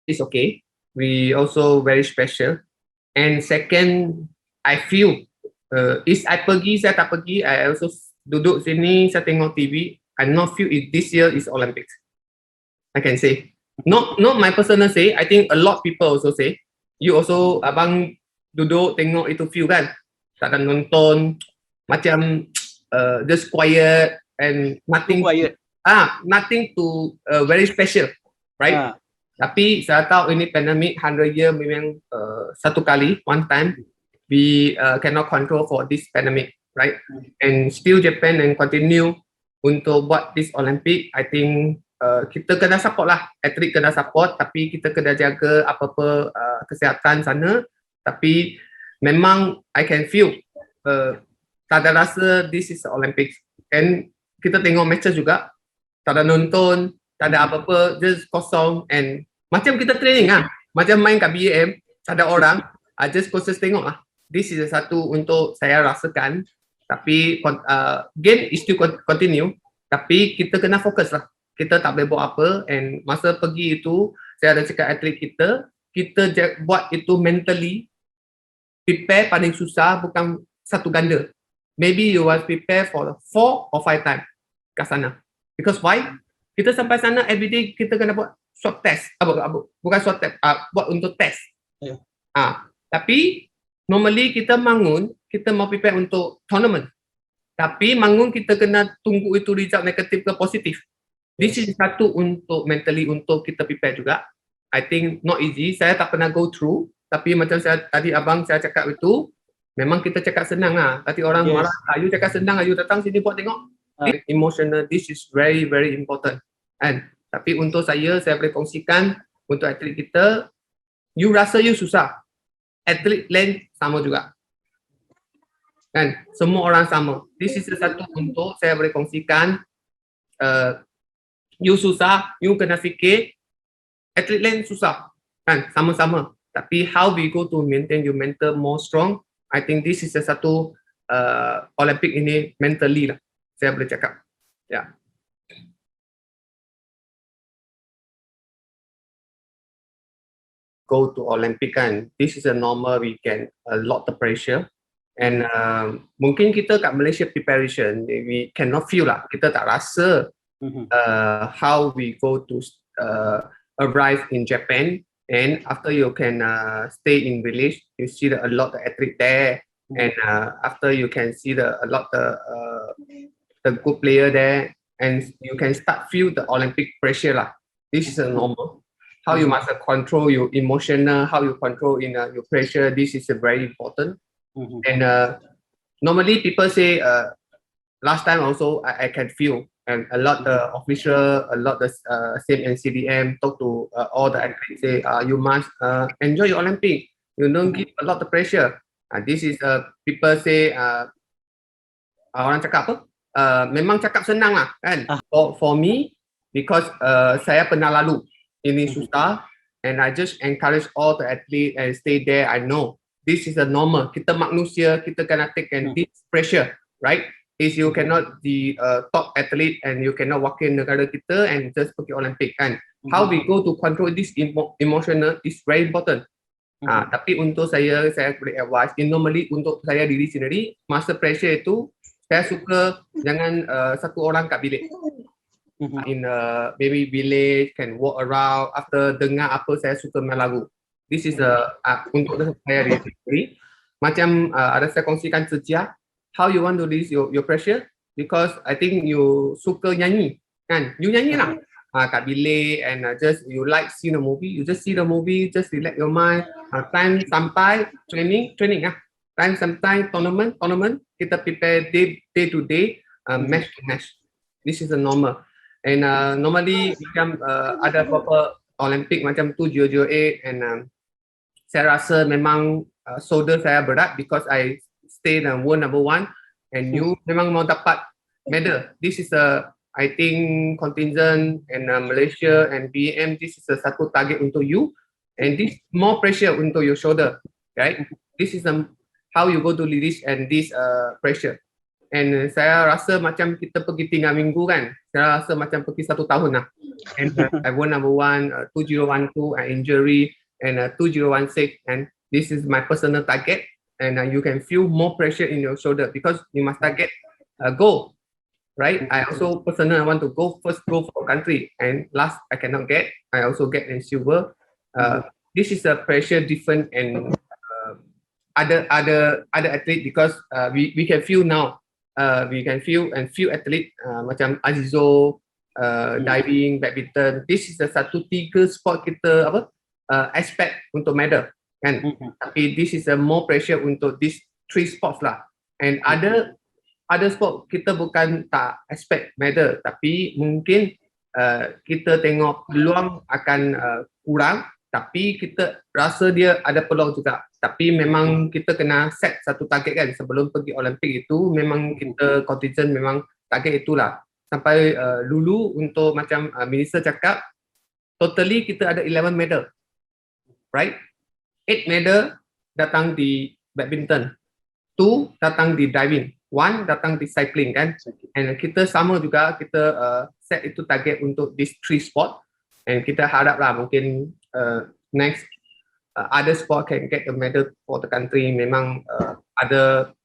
is okay. We also very special. And second, I feel is I pergi, saya tak pergi, I also duduk sini, saya tengok TV, I not feel this year is Olympics. I can say. Not my personal say, I think a lot people also say. You also, abang duduk tengok itu feel kan? Tak ada nonton, macam just quiet and nothing. Quiet. Nothing to very special, right? Tapi saya tahu ini pandemic 100 year memang satu kali, one time. We cannot control for this pandemic, right? And still Japan and continue untuk buat this Olympic. I think kita kena support lah, atlet kena support, tapi kita kena jaga apa-apa kesihatan sana. Tapi memang I can feel tak ada rasa this is Olympics. And kita tengok matches juga, tak ada nonton, tak ada apa-apa, just kosong. And macam kita training macam main kat BAM, tak ada orang, just proses tengok lah. This is satu untuk saya rasakan. Tapi game is still continue, tapi kita kena fokus lah. Kita tak boleh buat apa. And masa pergi itu, saya ada cakap atlet kita buat itu mentally, prepare paling susah, bukan satu ganda. Maybe you was prepare for 4 or 5 times kat sana. Because why? Kita sampai sana everyday kita kena buat swab test. Bukan swab test, buat untuk test. Tapi normally kita bangun, kita mau prepare untuk tournament. Tapi bangun kita kena tunggu itu result negatif ke positif. This is satu untuk mentally untuk kita prepare juga. I think not easy. Saya tak pernah go through. Tapi macam saya tadi abang saya cakap itu, memang kita cakap senang lah. Tadi orang marah, you cakap senang, you datang sini buat tengok. Emotional, this is very very important. And tapi untuk saya boleh kongsikan untuk atlet kita, you rasa you susah, atlet lain sama juga. Kan? Semua orang sama. This is satu untuk saya boleh kongsikan. You susah, you kena fikir, atlet lain susah. Kan? Sama-sama. Tapi how we go to maintain your mental more strong, I think this is satu Olympic ini mentally lah. Saya boleh cakap. Ya. Go to Olympic kan, this is a normal weekend, a lot of pressure. And mungkin kita kat Malaysia preparation, we cannot feel lah, kita tak rasa how we go to arrive in Japan. And after you can stay in village, you see a lot of athletes there. And after you can see a lot the good player there, and you can start feel the Olympic pressure lah. This is a normal. How you must control your emotional, how you control in your pressure. This is very important. And normally people say last time also I can feel, and a lot the official, a lot the same NCDM talk to all the athletes, say you must enjoy your Olympic. You don't give a lot of pressure. This is people say orang cakap apa? Memang cakap senang lah kan. For me, because saya pernah lalu ini susah, and I just encourage all the athletes and stay there. I know this is a normal. Kita manusia, kita kena take and this pressure, right? Is you cannot be top athlete and you cannot walk in negara kita and just pergi Olympic kan. How we go to control this emotional is very important. Tapi untuk saya boleh advise, normally untuk saya diri sendiri, masa pressure itu, saya suka jangan satu orang kat bilik. In maybe village, can walk around, after dengar apa saya suka main lagu. This is untuk saya diri sendiri. Macam ada saya kongsikan sejak, how you want to release your pressure, because I think you suka nyanyi kan, you nyanyi lah kat bilik, and just you like see the movie, you just see the movie, just relax your mind. Time sampai training lah, time sampai tournament, kita prepare day to day, match to match. This is a normal. And normally macam ada beberapa Olympic macam 2008, and saya rasa memang shoulder saya berat because I stay the world number 1, and you memang mau dapat medal. This is I think contingent and Malaysia and BM, this is satu target untuk you, and this more pressure untuk your shoulder, right? This is how you go to release and this pressure. And saya rasa macam kita pergi 3 minggu kan, saya rasa macam pergi 1 tahun lah. and I won number one, 2012 injury, and 2016, and this is my personal target. And you can feel more pressure in your shoulder because you must target a goal, right? I also personally want to go for country, and last I cannot get. I also get in silver. This is a pressure different and other athlete because we can feel now. We can feel and few athlete macam Azizo, diving, badminton. This is the satu tiga sport kita apa aspect untuk medal kan. Tapi this is a more pressure untuk these three sports lah. And other sport kita bukan tak expect medal, tapi mungkin kita tengok peluang akan kurang, tapi kita rasa dia ada peluang juga. Tapi memang kita kena set satu target kan sebelum pergi Olimpik itu, memang kita contingent memang target itulah. Sampai dulu untuk macam minister cakap, totally kita ada 11 medal, right? 8 medal datang di badminton, 2 datang di diving, 1 datang di cycling kan. And kita sama juga, kita set itu target untuk these 3 sport. And kita haraplah mungkin next other sport can get a medal for the country. Memang ada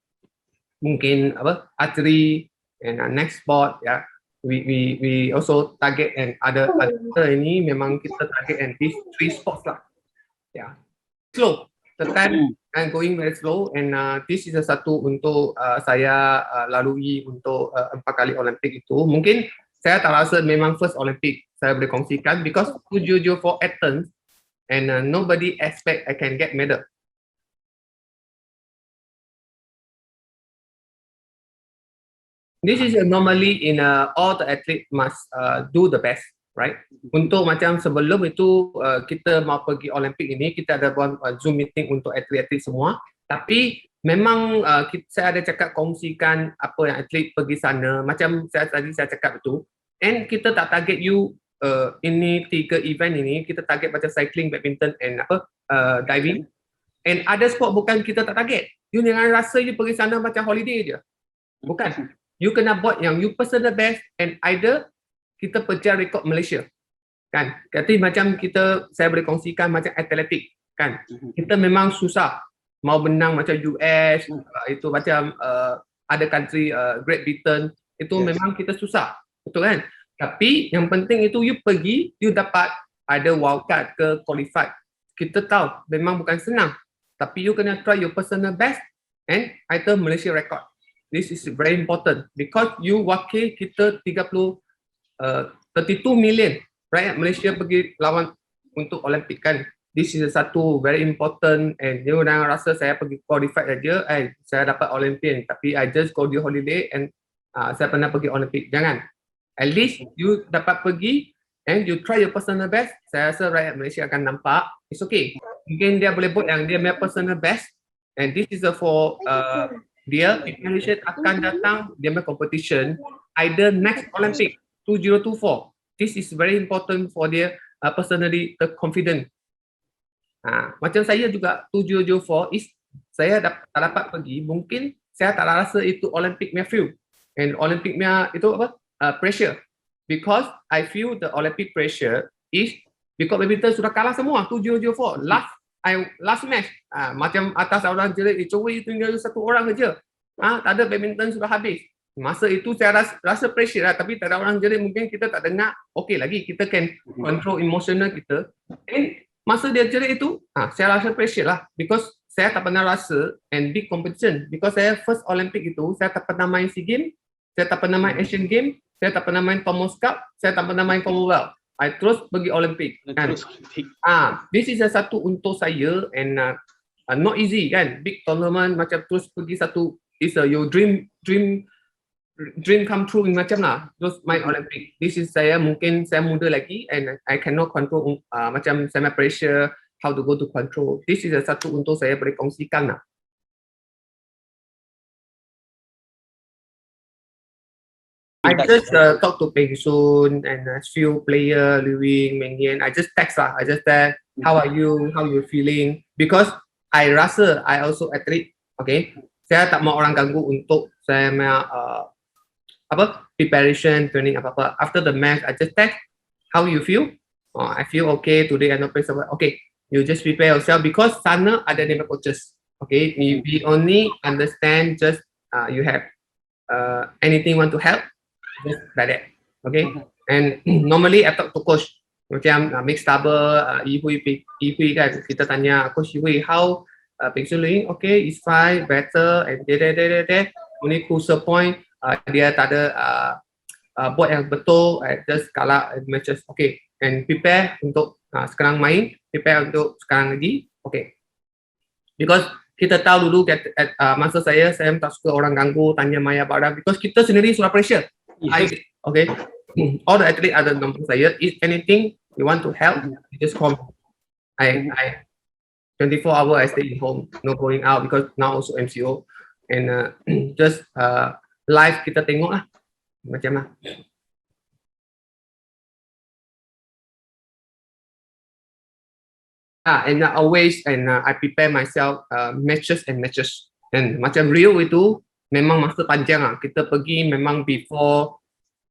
mungkin apa archery and next sport ya. We also target and other ini memang kita target and these 3 sports lah. Ya. Slow. The time I'm going very slow, and this is satu untuk saya lalui untuk 4 kali Olimpik itu. Mungkin saya tak rasa memang first Olimpik saya boleh kongsikan because 2004 Athens and nobody expect I can get medal. This is normally in all the athlete must do the best, right? Untuk macam sebelum itu kita mau pergi Olimpik ini, kita ada buat Zoom meeting untuk atlet-atlet semua. Tapi memang saya ada cakap kongsikan apa yang atlet pergi sana. Macam tadi saya cakap itu. And kita tak target you ini 3 event ini, kita target macam cycling, badminton and diving. And other sport bukan kita tak target. You jangan rasa you pergi sana macam holiday je. Bukan. You kena buat yang you personal best and either kita pecah rekod Malaysia. Kan? Jadi macam saya boleh kongsikan macam atletik. Kan? Kita memang susah. Mau menang macam US, itu macam ada country, Great Britain, itu memang kita susah. Betul kan? Tapi yang penting itu you pergi, you dapat ada wildcard ke qualified. Kita tahu memang bukan senang. Tapi you kena try your personal best and either Malaysia record. This is very important because you wakil kita 32 million rakyat Malaysia pergi lawan untuk Olimpik kan. This is satu very important, and you jangan rasa saya pergi qualified saja, saya dapat Olympian, tapi I just go di holiday and saya pernah pergi Olimpik. Jangan. At least you dapat pergi and you try your personal best. Saya rasa rakyat Malaysia akan nampak it's okay. Mungkin dia boleh buat yang dia punya personal best, and this is for dia Malaysia akan datang dia punya competition either next Olympic 2024. This is very important for dia personally the confident. Macam saya juga 2024 saya tak dapat pergi, mungkin saya tak rasa itu Olympic punya feel and Olympic punya itu pressure, because I feel the Olympic pressure is because badminton sudah kalah semua 2024 last match. Macam atas orang jerit Choi tinggal satu orang saja. Tak ada, badminton sudah habis. Masa itu saya rasa pressure lah, tapi tak ada orang jerit, mungkin kita tak dengar. Okay lagi, kita can control emotional kita. And masa dia jerit itu, saya rasa pressure lah, because saya tak pernah rasa and big competition, because saya first Olympic itu, saya tak pernah main SEA Games, saya tak pernah main Asian Games, saya tak pernah main Thomas Cup, saya tak pernah main Commonwealth. I terus pergi Olimpik kan. This is satu untuk saya and not easy kan. Big tournament macam terus pergi satu is your dream come true macam lah. Terus main Olimpik. This is mungkin saya muda lagi and I cannot control macam saya pressure how to go to control. This is satu untuk saya boleh kongsikan lah. I just talk to Peng Sun and a few player, Liu Ying, Meng Yan. I just text lah. I just tell, how are you? How you feeling? Because I rasa I also athlete. Okay, saya tak mau orang ganggu untuk saya preparation, training apa-apa. After the match, I just text, how you feel? I feel okay today. I not play so well. Okay, you just prepare yourself because sana ada nama coaches. Okay, we only understand just you have anything want to help, just like that. Okay, and normally I talk to coach. Macam mix double, Ihui kan, kita tanya coach Ihui how Peng Su Ling, okay, it's fine, better, and there. Only crucial point, dia tak ada buat yang betul, just kalah matches, okay, and prepare untuk sekarang main, prepare untuk sekarang lagi, okay. Because kita tahu dulu masa saya tak suka orang ganggu, tanya Maya barang, because kita sendiri sudah pressure. Okay, all the athlete ada nombor saya, if anything you want to help, you just call. I 24 hours I stay at home, no going out because now also MCO, and just live kita tengok lah macam mana. And always I prepare myself matches, and macam Rio itu memang masa panjang lah. Kita pergi memang before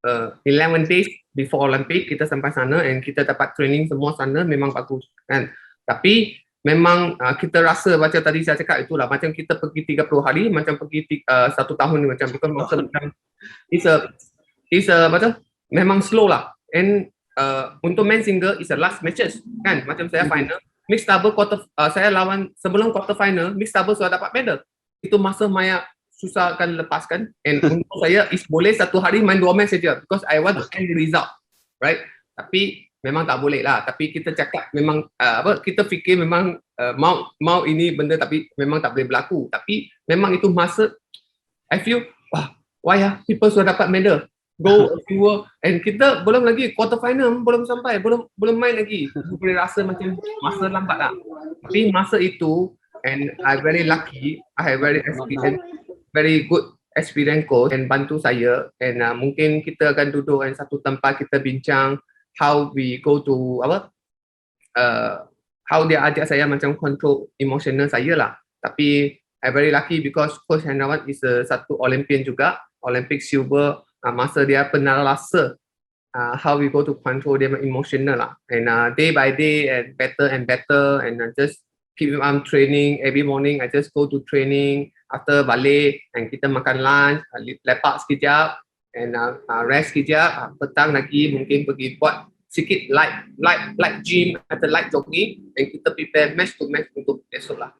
11 days before Olympic kita sampai sana, and kita dapat training semua sana, memang bagus kan. Tapi memang kita rasa macam tadi saya cakap itulah, macam kita pergi 30 hari macam pergi 1 tahun macam, because macam it's a macam memang slow lah. And untuk main single is a last matches kan, macam saya final mixed double saya lawan sebelum quarter final mixed double sudah dapat medal. Itu masa Maya susah akan lepaskan, and untuk saya is boleh 1 hari main 2 match saja because I want to end the result, right? Tapi memang tak boleh lah. Tapi kita cakap memang kita fikir memang mau ini benda, tapi memang tak boleh berlaku. Tapi memang itu masa I feel why people sudah dapat medal, go a few, and kita belum lagi quarter final, belum sampai, belum main lagi. Boleh rasa macam masa lambat lah. Tapi masa itu, and I very lucky, I have very good experience coach and bantu saya, and mungkin kita akan duduk di satu tempat, kita bincang how we go to how dia ajak saya macam control emotional saya lah. Tapi I very lucky because Coach Hendrawan is satu Olympian juga, Olympic silver. Masa dia pernah rasa how we go to control dia emotional lah, and day by day and better, and just keep on training every morning. I just go to training, after balik, and kita makan lunch, lepak sekejap, and rest sekejap, petang lagi mungkin pergi buat sikit light gym atau light jogging, and kita prepare match to match untuk besok lah.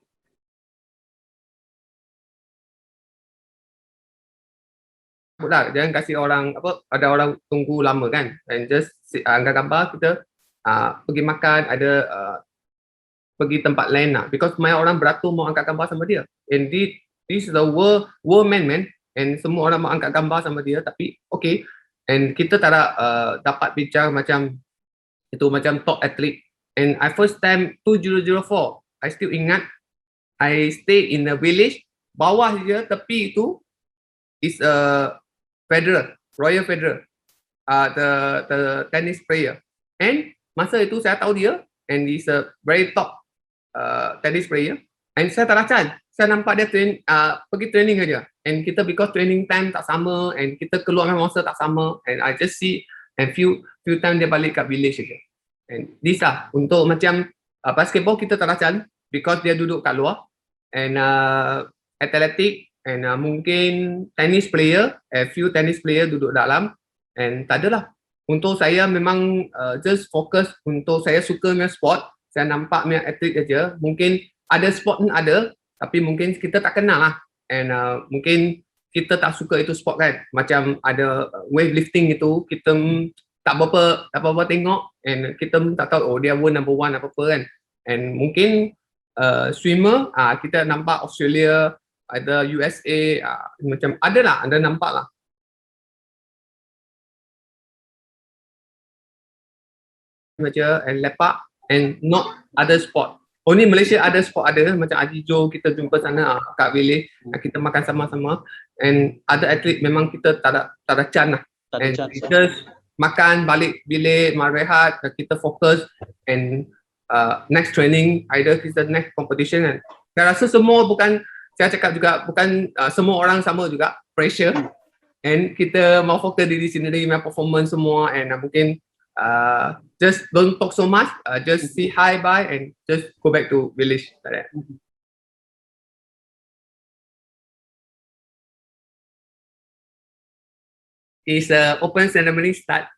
Jangan kasih orang ada orang tunggu lama kan, and just angkat gambar, kita pergi makan, ada pergi tempat lain lah, because banyak orang beratur mau angkat gambar sama dia, and this is the world man, and semua orang mau angkat gambar sama dia. Tapi okay, and kita tak dapat bincang macam itu, macam top athlete. And I first time 2004, I still ingat, I stay in the village, bawah je tepi itu is Federer, Royal Federer, the tennis player. And masa itu saya tahu dia, and he's a very top tennis player. And saya tak racan, saya nampak dia pergi training aja. And kita because training time tak sama, and kita keluar masa tak sama, and I just see and few time dia balik kat village aja. And this lah untuk macam basketball kita tak racan because dia duduk kat luar, and athletic, and mungkin tennis player, few tennis player duduk dalam, and tak adalah. Untuk saya memang just fokus untuk saya suka punya sport, saya nampak punya atlet aja. Mungkin ada sport pun ada, tapi mungkin kita tak kenal lah, and mungkin kita tak suka itu sport kan. Macam ada weightlifting itu, kita tak apa-apa tengok, and kita tak tahu dia world number 1 apa-apa kan. And mungkin swimmer, kita nampak Australia, ada USA, macam ada nampak lah. Macam and lepak, and not other sport. Only Malaysia ada sport ada, macam Haji Jo kita jumpa sana kat village, kita makan sama-sama, and ada atlet memang kita tak ada can lah. And kita makan balik bilik, rehat, kita fokus, and next training, either kita next competition. And saya rasa semua bukan, saya cakap juga bukan semua orang sama juga pressure, and kita mau fokus diri sendiri, main performance semua, and mungkin just don't talk so much, just say hi, bye, and just go back to village like that. It's open ceremony start.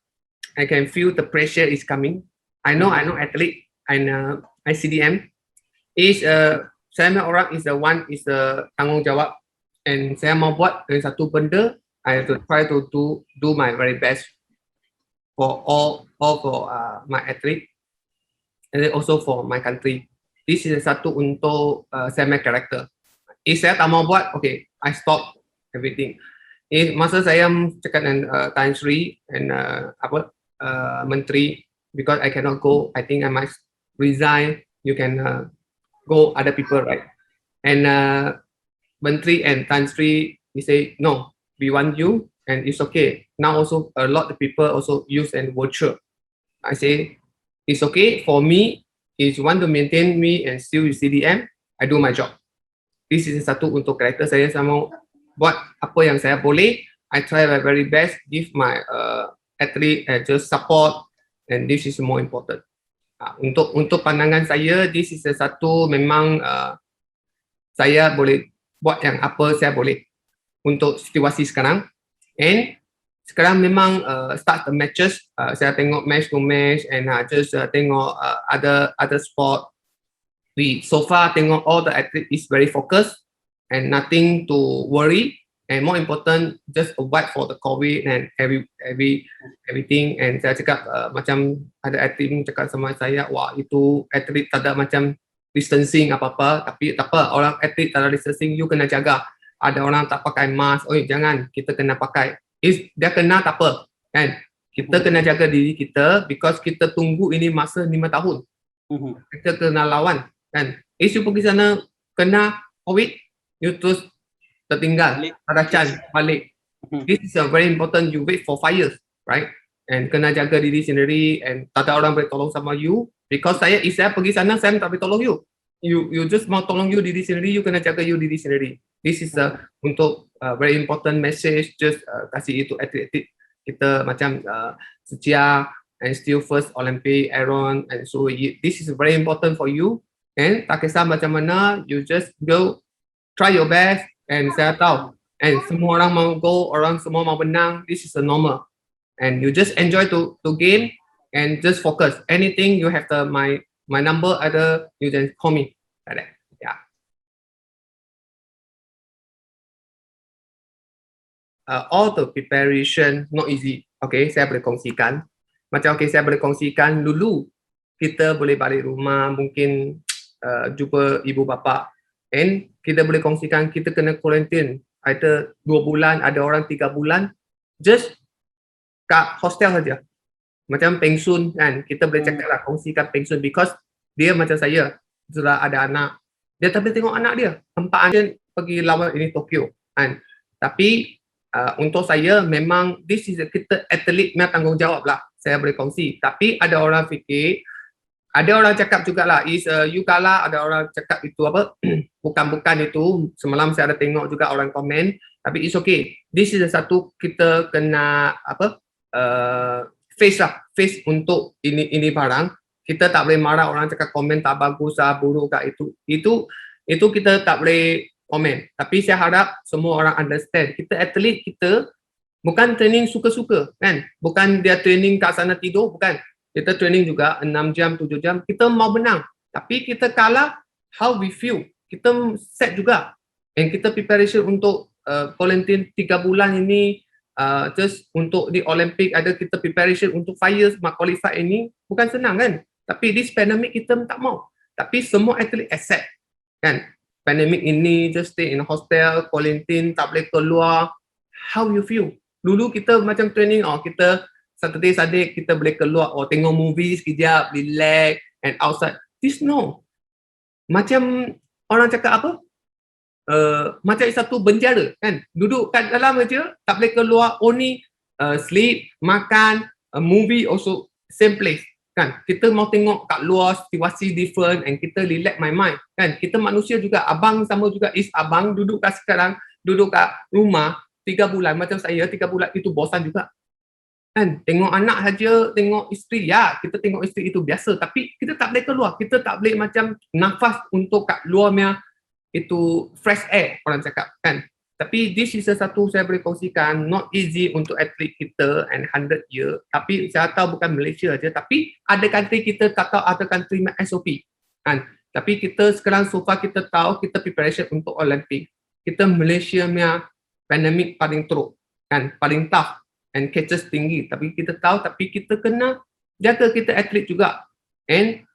I can feel the pressure is coming. I know athlete and ICDM is saya punya orang is the one is the tanggungjawab, and saya mau buat satu benda. I have to try to do my very best for all for my athlete and then also for my country. This is satu untuk saya punya character. If saya tak mau buat, okay, I stop everything. Masa saya cakap dengan Tan Sri and Menteri, because I cannot go, I think I must resign. You can go other people, right? And Menteri and Tan Sri, he say no, we want you, and it's okay. Now also a lot of people also use and virtual. I say it's okay for me. If you want to maintain me and still with CDM, I do my job. This is satu untuk karakter saya mau buat apa yang saya boleh. I try my very best, give my athlete just support, and this is more important. Untuk pandangan saya, this is satu memang saya boleh buat yang apa saya boleh untuk situasi sekarang. And sekarang memang start the matches, saya tengok match to match and just tengok other sport. We so far tengok all the athlete is very focused and nothing to worry. And more important, just avoid for the COVID and everything. And saya cakap macam ada atlet cakap sama saya, wah itu atlet tak ada macam distancing apa-apa, tapi tak apa, orang atlet tak ada distancing, you kena jaga. Ada orang tak pakai mask, oi jangan, kita kena pakai. Dia kena tak apa, kan? Kita kena jaga diri kita, because kita tunggu ini masa 5 tahun. Kita kena lawan, kan? You pergi sana, kena COVID, you terus tertinggal, ada chance balik. This is a very important, you wait for 5 years, right? And kena jaga diri sendiri, and tak ada orang boleh tolong sama you, because saya pergi sana, saya tak boleh tolong you. You just mau tolong you diri sendiri, you kena jaga you diri sendiri. This is untuk very important message, just kasih itu atlet kita macam setia and still first Olympic, Aaron, and so this is very important for you. And tak kisah macam mana, you just go try your best. And saya tahu, and semua orang mau go, orang semua mau menang, this is a normal. And you just enjoy to game and just focus. Anything you have my number, ada you just call me like that. Yeah. All the preparation not easy. Okay, saya boleh kongsikan. Macam saya boleh kongsikan dulu kita boleh balik rumah, mungkin jumpa ibu bapa. And kita boleh kongsikan kita kena quarantine. Ada 2 bulan, ada orang 3 bulan. Just kat hostel saja. Macam pensiun kan. Kita boleh cakap lah, kongsikan pensiun. Because dia macam saya, sudah ada anak. Dia tak boleh tengok anak dia. 4 anak pergi lawan ini Tokyo. Kan. Tapi untuk saya memang this is kita atlet punya tanggungjawab lah. Saya boleh kongsi. Tapi ada orang fikir, ada orang cakap jugalah, you kalah, ada orang cakap itu apa, bukan itu, semalam saya ada tengok juga orang komen, tapi it's okay. This is satu kita kena apa, face lah, face untuk ini barang. Kita tak boleh marah orang cakap komen tak bagus lah, buruk kah itu kita tak boleh komen. Tapi saya harap semua orang understand, kita atlet kita bukan training suka-suka kan, bukan dia training kat sana tidur, bukan. Kita training juga 6 jam, 7 jam, kita mau menang. Tapi kita kalah, how we feel. Kita set juga. And kita preparation untuk quarantine 3 bulan ini, just untuk di Olympic, ada kita preparation untuk 5 years, qualify ini, bukan senang kan. Tapi this pandemic kita tak mau. Tapi semua atlet accept kan. Pandemic ini, just stay in hostel, quarantine, tak boleh keluar. How you feel? Dulu kita macam training, kita Saturday kita boleh keluar, tengok movie sekejap, relax and outside. This no. Macam orang cakap apa? Macam satu penjara kan. Duduk kat dalam aja, tak boleh keluar, only sleep, makan, movie also same place kan. Kita mau tengok kat luar situasi different and kita relax my mind kan. Kita manusia juga, abang sama juga abang duduk kat sekarang, duduk kat rumah 3 bulan macam saya, 3 bulan itu bosan juga. kan, tengok anak saja, tengok isteri, ya kita tengok isteri itu biasa, tapi kita tak boleh keluar, kita tak boleh macam nafas untuk kat luar itu fresh air orang cakap kan. Tapi this is satu saya boleh kongsikan, not easy untuk atlet kita and 100 year. Tapi saya tahu bukan Malaysia aja, tapi ada country kita tak tahu, ada country SOP kan. Tapi kita sekarang so far kita tahu kita preparation untuk Olympic. Kita Malaysia punya pandemik paling teruk kan, paling tough and cases tinggi. Tapi kita tahu, tapi kita kena jaga kita atlet juga. And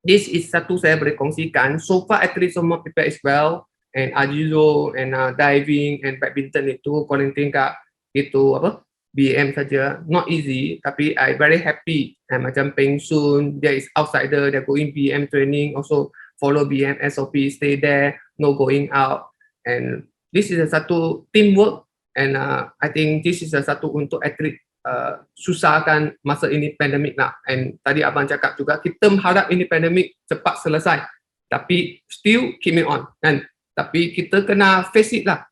this is satu saya boleh kongsikan. So far atlet semua prepare as well. And Ajizo and diving and badminton itu quarantine kat itu apa BM saja, not easy, tapi I very happy. And macam Peng Sun, dia is outsider, dia going BM training, also follow BM SOP, stay there, no going out. And this is satu teamwork, and I think this is satu untuk atlet susahkan masa ini pandemik lah. And tadi abang cakap juga, kita mengharap ini pandemik cepat selesai, tapi still keep it on kan. Tapi kita kena face it lah.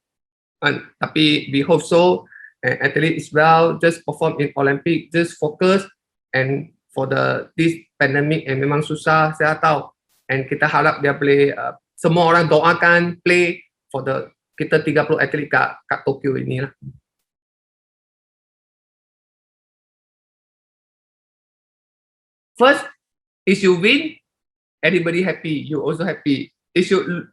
Tapi we hope so. Athlete is well, just perform in Olympic, just focus. And for this pandemic, memang susah, saya tahu. And kita harap dia boleh, semua orang doakan play for kita 30 atlet kat Tokyo ini lah. First, if you win, everybody happy, you also happy. If you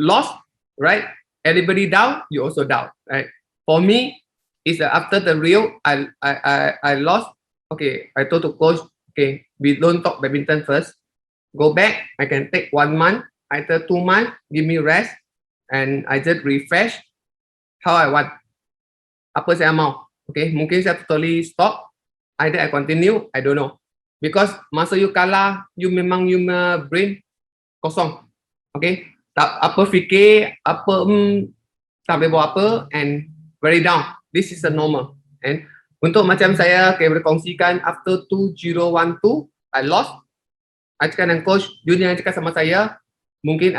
lost, right? Everybody down, you also down, right? For me, it's after the Rio, I lost. Okay, I told the coach, okay, we don't talk badminton first. Go back, I can take 1 month, either 2 months, give me rest, and I just refresh how I want. Apa saya mau, okay? Mungkin saya totally stop, either I continue, I don't know. Because masa you kalah, you memang you brain kosong, okay? Tak apa fikir, apa tak boleh buat apa, and very down. This is the normal. And untuk macam saya berkongsikan after 2012 I lost. I cakap dengan coach, junior cakap sama saya, mungkin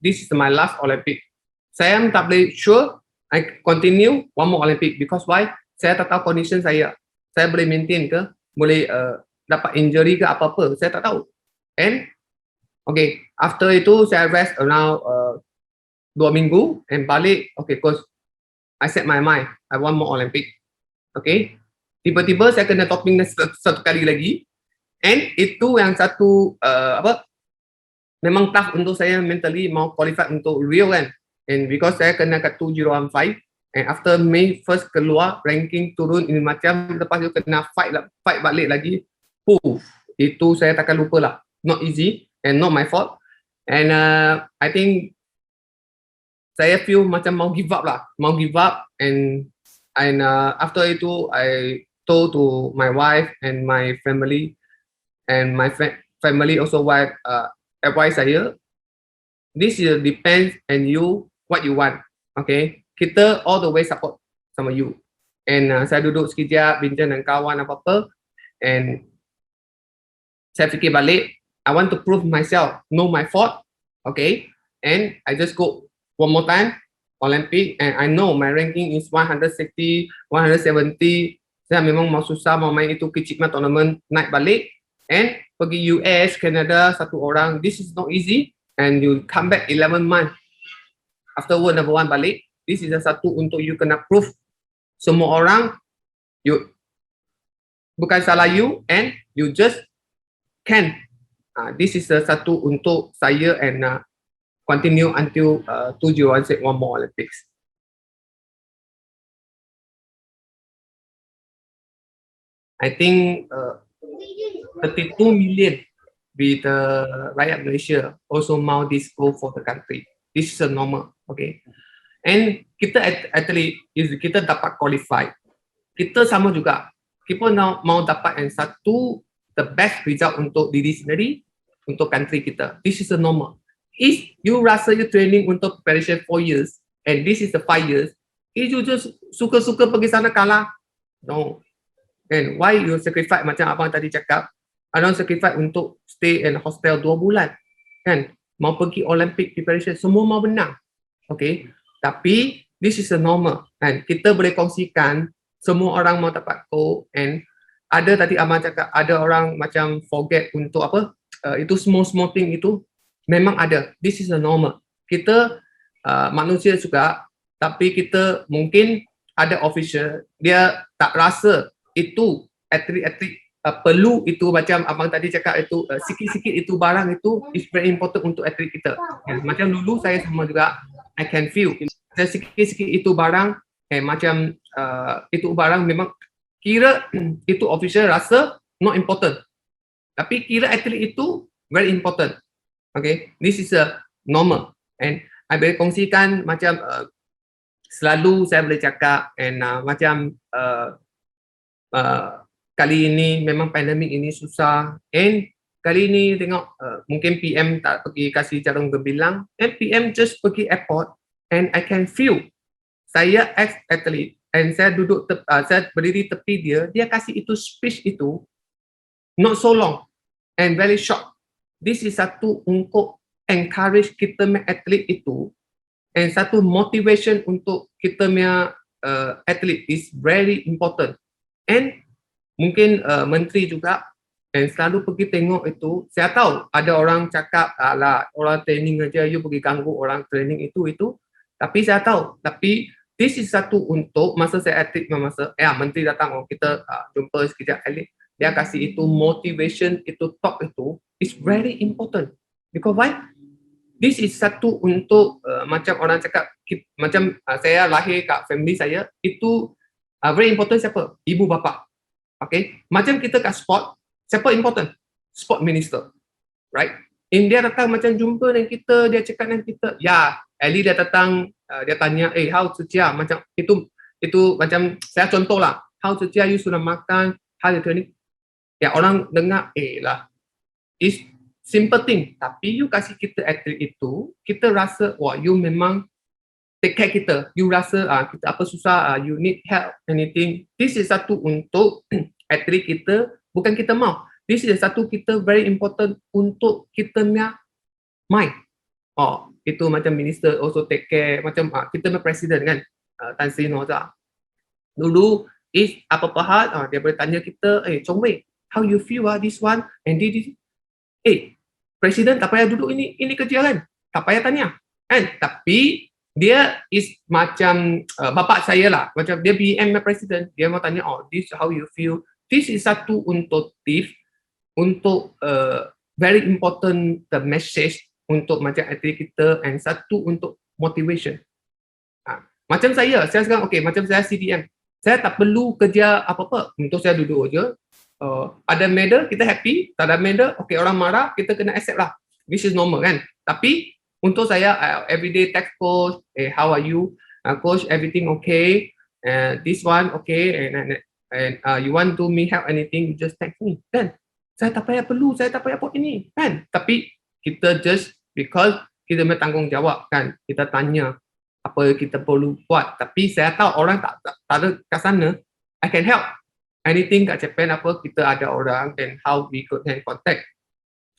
this is my last Olympic. Saya tak boleh sure I continue one more Olympic, because why? Saya tak tahu condition saya. Saya boleh maintain ke? Boleh dapat injury ke apa-apa? Saya tak tahu. And okay, after itu saya rest around 2 minggu and balik. Okay, coach, I set my mind, I want more Olympic. Okay, tiba-tiba saya kena topping satu kali lagi, and itu yang satu memang tough untuk saya mentally mau qualify untuk Rio kan. And because saya kena kat 2015, and after May first keluar ranking turun ini macam, lepas itu kena fight balik lagi. Itu saya takkan lupa lah. Not easy and not my fault. And I think saya feel macam mau give up lah, and after itu I told to my wife and my family, and my family also wife advise saya, this depends on you what you want, okay? Kita all the way support sama you. And saya duduk sekejap bincang dengan kawan apa-apa, and saya fikir balik, I want to prove myself, know my fault, okay? And I just go one more time Olympic, and I know my ranking is 160, 170. Saya memang mau susah mau main itu kecil tournament, naik balik and pergi US, Canada satu orang. This is not easy, and you come back 11 months after world number 1 balik. This is satu untuk you kena prove semua orang you bukan salah you, and you just can. This is satu untuk saya, and continue until 2016 one more Olympics. I think 32 million with rakyat Malaysia also mau this go for the country. This is a normal, okay. And kita athlete is kita dapat qualify. Kita sama juga. Kita mau dapat yang satu the best result untuk diri sendiri, untuk country kita. This is a normal. If you rasa you training untuk preparation 4 years and this is the 5 years, if you just suka-suka pergi sana kalah, no. And why you sacrifice macam abang tadi cakap, abang sacrifice untuk stay in hostel 2 bulan, kan? Mau pergi Olympic preparation, semua mau menang, okay? Tapi this is a normal, kan? Kita boleh kongsikan semua orang mau dapat gold, and ada tadi Amal cakap ada orang macam forget untuk apa, itu small thing itu memang ada. This is a normal. Kita manusia juga, tapi kita mungkin ada official dia tak rasa itu atlet perlu itu, macam abang tadi cakap itu sikit-sikit itu barang itu is very important untuk atlet kita. Macam dulu saya sama juga, I can feel sikit-sikit itu barang, macam itu barang memang kira itu official rasa not important, tapi kira atlet itu very important. Okay, this is a normal, and I boleh kongsikan macam selalu saya boleh cakap, and macam kali ini memang pandemik ini susah, and kali ini tengok mungkin PM tak pergi kasih jarum gembilang, and PM just pergi airport, and I can feel saya ex-athlete, and saya duduk saya berdiri tepi dia kasih itu speech itu not so long and very short. This is satu untuk encourage kita punya atlet itu, and satu motivation untuk kita punya atlet is very important. And mungkin menteri juga, and selalu pergi tengok itu. Saya tahu ada orang cakap alah orang training aja you pergi ganggu orang training itu, tapi saya tahu, tapi this is satu untuk masa saya atlet, masa menteri datang, kita jumpa sekejap atlet, dia kasih itu motivation, itu talk itu is very important. Because why? This is satu untuk macam orang cakap, macam saya lahir kat family saya, itu very important siapa? Ibu bapa. Okay? Macam kita kat sport, siapa important? Sport minister. Right? And dia datang macam jumpa dengan kita, dia cakap dengan kita, ya, Ali dia datang, dia tanya, how Tsucia? Macam itu macam saya contoh lah, how Tsucia you sudah makan, how you training? Ya orang dengar, lah, is simple thing, tapi you kasih kita atlet itu, kita rasa, wah, you memang take care kita, you rasa kita apa susah, you need help, anything. This is satu untuk atlet kita, bukan kita mau. This is satu kita very important untuk kita punya mind. Itu macam minister also take care, macam kita punya presiden kan, Tan Sri Noza. Dulu is apa-apa hal, dia boleh tanya kita, Chong Wei, how you feel this one, and this. Presiden tak payah duduk ini kerja kan, tak payah tanya kan, tapi dia is macam bapak saya lah, macam dia BM presiden, dia mau tanya, this how you feel. This is satu untuk tips, untuk very important the message untuk macam atlet kita, and satu untuk motivation. Macam saya sekarang, macam saya CDM, saya tak perlu kerja apa-apa, untuk saya duduk je. Ada medal, kita happy. Tak ada medal, orang marah, kita kena accept lah. This is normal kan. Tapi untuk saya, everyday text coach, how are you? Coach, everything okay? This one okay? And you want to me help anything, you just text me. Kan? Saya tak payah buat ini. Kan? Tapi kita just, because kita punya tanggungjawab kan. Kita tanya apa kita perlu buat. Tapi saya tahu orang tak ada kat sana, I can help. Anything kat Japan apa, kita ada orang, then how we could contact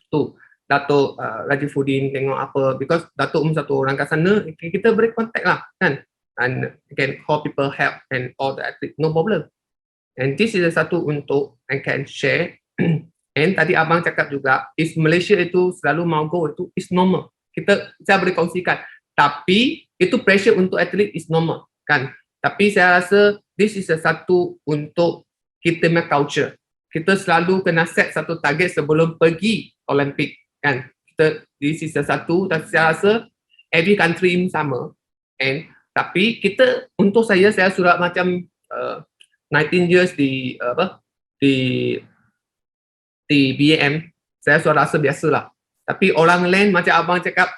tu Datuk Rajifuddin, tengok apa, because Datuk satu orang kat sana, kita boleh contact lah kan, and can call people help and all that, no problem. And this is satu untuk I can share. And tadi abang cakap juga, is Malaysia itu selalu mau go itu is normal. Saya boleh kongsikan, tapi itu pressure untuk atlet is normal kan. Tapi saya rasa this is satu untuk kita punya culture. Kita selalu kena set satu target sebelum pergi Olimpik kan. This is satu, dan saya rasa every country sama. And tapi kita, untuk saya sudah macam 19 years di BAM, saya sudah rasa biasalah. Tapi orang lain macam abang cakap,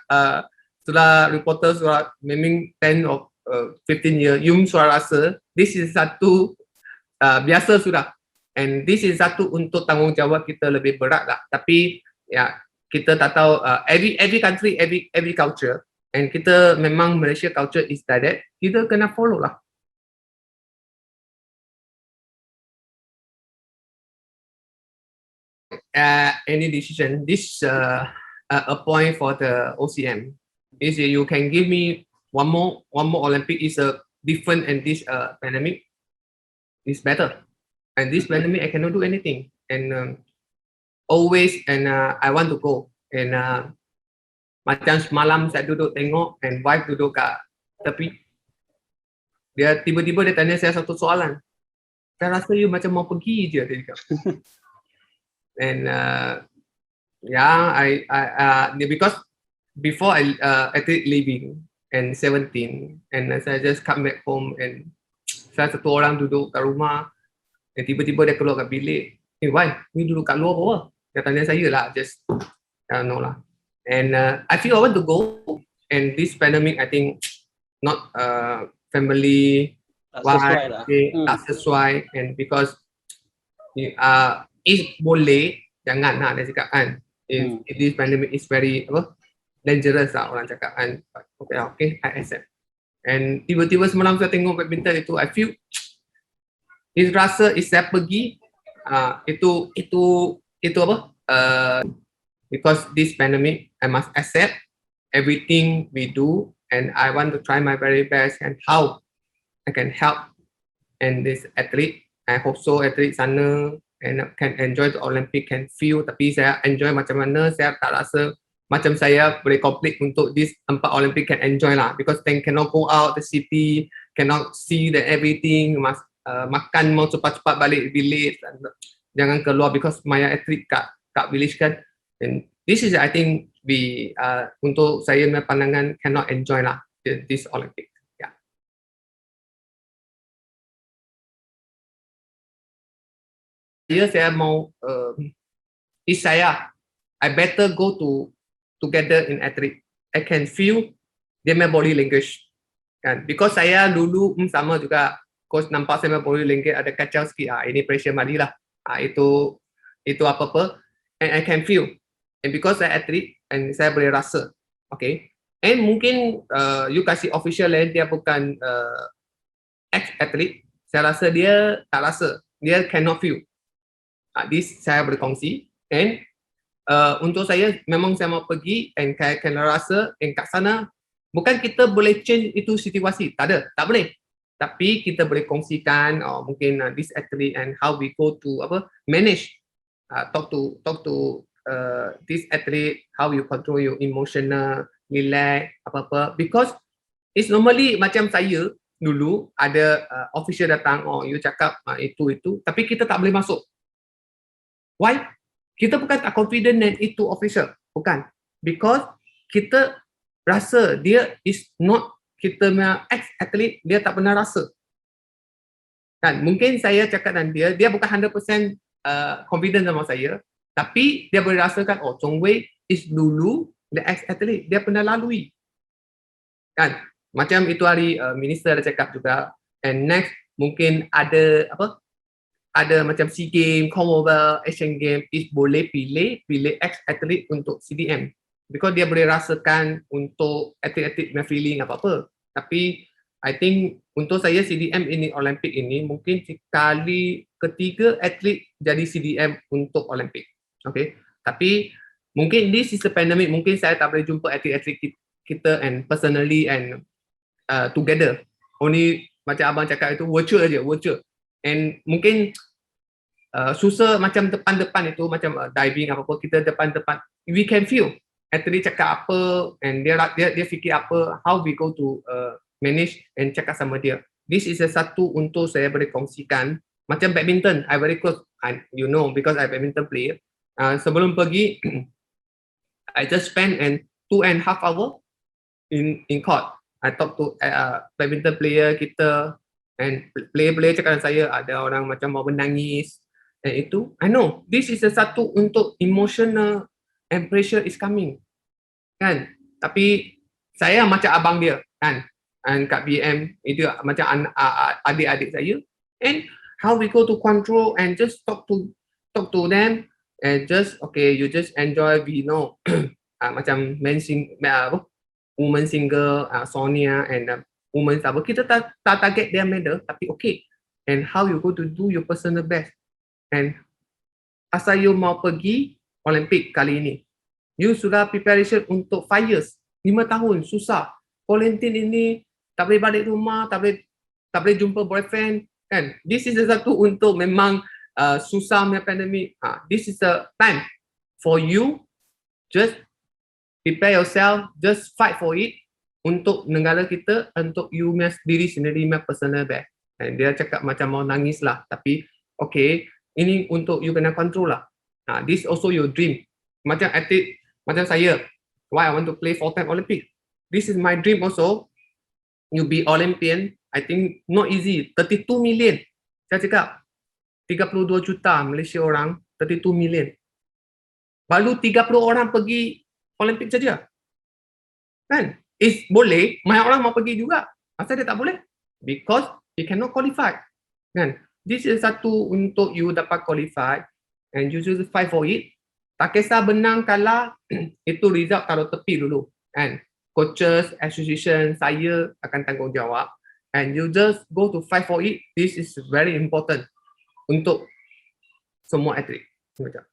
sudah reporter sudah memang 10 or 15 years, you sudah rasa this is satu biasa sudah. And this is satu untuk tanggungjawab kita lebih berat lah. Tapi ya, kita tak tahu, every country, every culture, and kita memang Malaysia culture is like that, kita kena follow lah. Any decision, this a point for the OCM is you can give me one more Olympic is a different, and this pandemic. is better. And this pandemic, I cannot do anything. And always, I want to go. And macam semalam saya duduk tengok, and wife duduk kat tepi. Dia tiba-tiba dia tanya saya satu soalan. Saya rasa you macam mau pergi je, dia cakap. And because before I did leaving and 17, and saya just come back home, and saya satu orang duduk kat rumah, dan tiba-tiba dia keluar kat bilik. Why? You duduk kat luar apa? Dia tanya saya lah, just no lah. And I feel I want to go, and this pandemic, I think not family tak sesuai, and because is boleh, jangan lah dia cakap kan. This pandemic is very dangerous lah orang cakap kan. Okay, I accept. And tiba-tiba semalam saya tengok badminton itu, I feel rasa saya pergi itu apa? Because this pandemic, I must accept everything we do, and I want to try my very best and how I can help and this athlete. I hope so athlete sana and can enjoy the Olympic, can feel. Tapi saya enjoy macam mana, saya tak rasa macam saya boleh complete untuk this 4 Olympic can enjoy lah, because then cannot go out the city, cannot see the everything, must makan mau cepat-cepat balik village, jangan keluar because my athlete kat village kan. And this is I think we untuk saya punya pandangan cannot enjoy lah this Olympic. Saya mau I better go together in athlete. I can feel dia punya body language kan, because saya dulu sama juga, coach nampak saya punya body language ada kacau sikit, ini pressure mari lah, itu apa-apa, and I can feel, and because saya athlete and saya boleh rasa, okay, and mungkin you kasih official lain dia bukan ex-athlete, saya rasa dia tak rasa, dia cannot feel. This saya boleh kongsi, and untuk saya memang saya mau pergi, and saya kena rasa, and kat sana bukan kita boleh change itu situasi, tak boleh, tapi kita boleh kongsikan mungkin this athlete and how we go to manage, talk to this athlete, how you control your emotional, relax, apa-apa, because it's normally macam saya dulu ada official datang, you cakap itu, tapi kita tak boleh masuk. Why? Kita bukan tak confident dengan itu official, bukan. Because kita rasa dia is not kita punya ex-athlete, dia tak pernah rasa. Kan, mungkin saya cakap dengan dia bukan 100% confident sama saya, tapi dia boleh rasakan, Chong Wei is dulu the ex-athlete, dia pernah lalui. Kan, macam itu hari minister ada cakap juga, and next mungkin ada macam SEA Games, Commonwealth, Asian Games, is boleh pilih ex-athlete untuk CDM. Because dia boleh rasakan untuk atlet-atlet punya feeling apa-apa. Tapi I think untuk saya CDM ini, Olympic ini, mungkin sekali ketiga atlet jadi CDM untuk Olympic. Okay. Tapi mungkin this is a pandemic, mungkin saya tak boleh jumpa atlet-atlet kita and personally and together. Only macam abang cakap itu virtual aja, virtual. And mungkin susah macam depan-depan itu, macam diving apa-apa, kita depan-depan, we can feel atlet cakap apa, and dia fikir apa, how we go to manage and cakap sama dia. This is satu untuk saya boleh kongsikan. Macam badminton, I very close, you know, because I badminton player. Sebelum pergi, I just spend 2.5 hours in court. I talk to badminton player kita, and player cakap dengan saya, ada orang macam mau menangis, dan itu, I know, this is satu untuk emotional and pressure is coming, kan? Tapi saya macam abang dia, kan? And kat BM, itu macam adik-adik saya, and how we go to control and just talk to them, and just, okay, you just enjoy, we know, macam woman single, Sonia, and woman apa, kita tak target their medal, tapi okay, and how you go to do your personal best, and asal you mau pergi Olympic kali ini, you sudah preparation untuk 5 years, 5 tahun, susah, quarantine ini, tak boleh balik rumah, tak boleh jumpa boyfriend, kan. This is satu untuk memang susah punya pandemik. This is the time for you, just prepare yourself, just fight for it untuk negara kita, untuk you punya sendiri punya personal best. Dan dia cakap macam mau nangis lah, tapi okay, ini untuk you kena control lah. This also your dream. Macam atlet, macam saya, why I want to play 4-time Olympic. This is my dream also. You be Olympian, I think not easy. 32 million. Saya cakap, 32 juta Malaysia orang, 32 million. Baru 30 orang pergi Olympic saja. Kan? Boleh, banyak orang mau pergi juga. Asal dia tak boleh? Because he cannot qualify. Kan? This is satu untuk you dapat qualify and you just fight for it. Tak kisah benang kalah, itu result taruh tepi dulu. Kan? Coaches, association, saya akan tanggungjawab. And you just go to fight for it. This is very important untuk semua atlet. Macam